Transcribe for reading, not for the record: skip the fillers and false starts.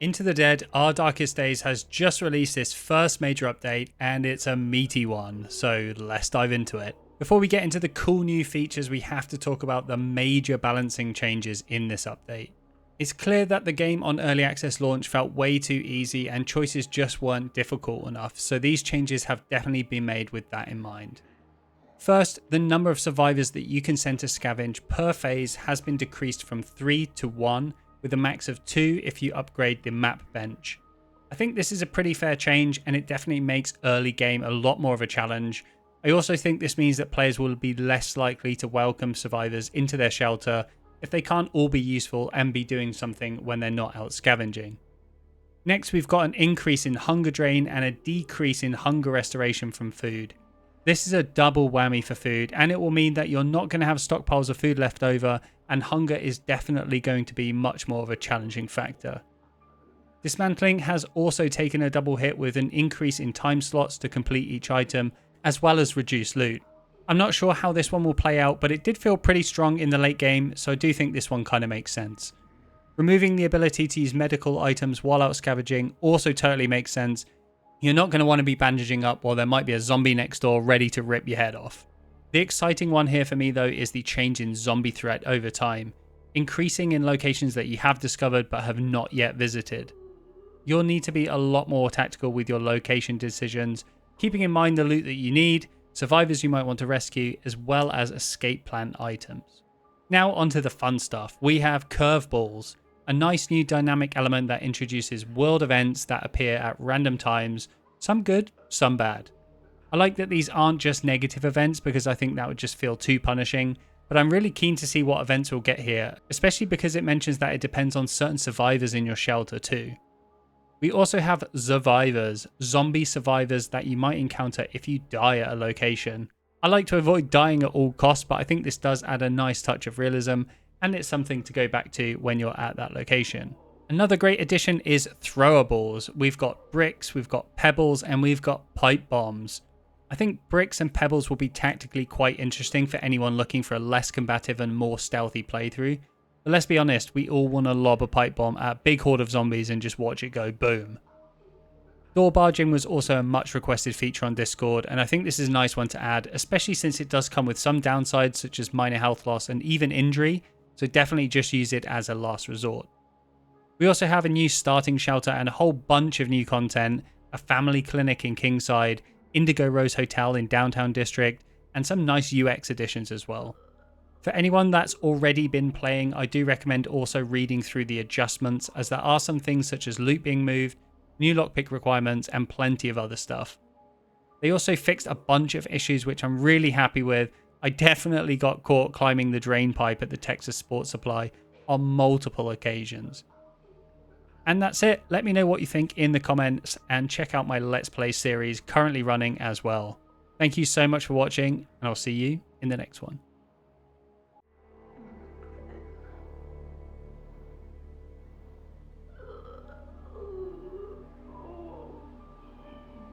Into the Dead, Our Darkest Days has just released its first major update, and it's a meaty one, so let's dive into it. Before we get into the cool new features, we have to talk about the major balancing changes in this update. It's clear that the game on early access launch felt way too easy and choices just weren't difficult enough, so these changes have definitely been made with that in mind. First, the number of survivors that you can send to scavenge per phase has been decreased from 3 to 1, with a max of 2 if you upgrade the map bench. I think this is a pretty fair change, and it definitely makes early game a lot more of a challenge. I also think this means that players will be less likely to welcome survivors into their shelter if they can't all be useful and be doing something when they're not out scavenging. Next, we've got an increase in hunger drain and a decrease in hunger restoration from food. This is a double whammy for food, and it will mean that you're not going to have stockpiles of food left over, and hunger is definitely going to be much more of a challenging factor. Dismantling has also taken a double hit with an increase in time slots to complete each item, as well as reduced loot. I'm not sure how this one will play out, but it did feel pretty strong in the late game, so I do think this one kind of makes sense. Removing the ability to use medical items while out scavenging also totally makes sense. You're not going to want to be bandaging up while there might be a zombie next door ready to rip your head off. The exciting one here for me though is the change in zombie threat over time, increasing in locations that you have discovered but have not yet visited. You'll need to be a lot more tactical with your location decisions, keeping in mind the loot that you need, survivors you might want to rescue, as well as escape plan items. Now onto the fun stuff. We have curveballs, a nice new dynamic element that introduces world events that appear at random times, some good, some bad. I like that these aren't just negative events because I think that would just feel too punishing, but I'm really keen to see what events we'll get here, especially because it mentions that it depends on certain survivors in your shelter too. We also have survivors, zombie survivors that you might encounter if you die at a location. I like to avoid dying at all costs, but I think this does add a nice touch of realism, and it's something to go back to when you're at that location. Another great addition is throwables. We've got bricks, we've got pebbles, and we've got pipe bombs. I think bricks and pebbles will be tactically quite interesting for anyone looking for a less combative and more stealthy playthrough. But let's be honest, we all want to lob a pipe bomb at a big horde of zombies and just watch it go boom. Door barging was also a much requested feature on Discord, and I think this is a nice one to add, especially since it does come with some downsides such as minor health loss and even injury, so definitely just use it as a last resort. We also have a new starting shelter and a whole bunch of new content, a family clinic in Kingside, Indigo Rose Hotel in Downtown District, and some nice UX additions as well. For anyone that's already been playing, I do recommend also reading through the adjustments, as there are some things such as loot being moved, new lockpick requirements, and plenty of other stuff. They also fixed a bunch of issues which I'm really happy with. I definitely got caught climbing the drain pipe at the Texas Sports Supply on multiple occasions. And that's it. Let me know what you think in the comments, and check out my Let's Play series currently running as well. Thank you so much for watching, and I'll see you in the next one.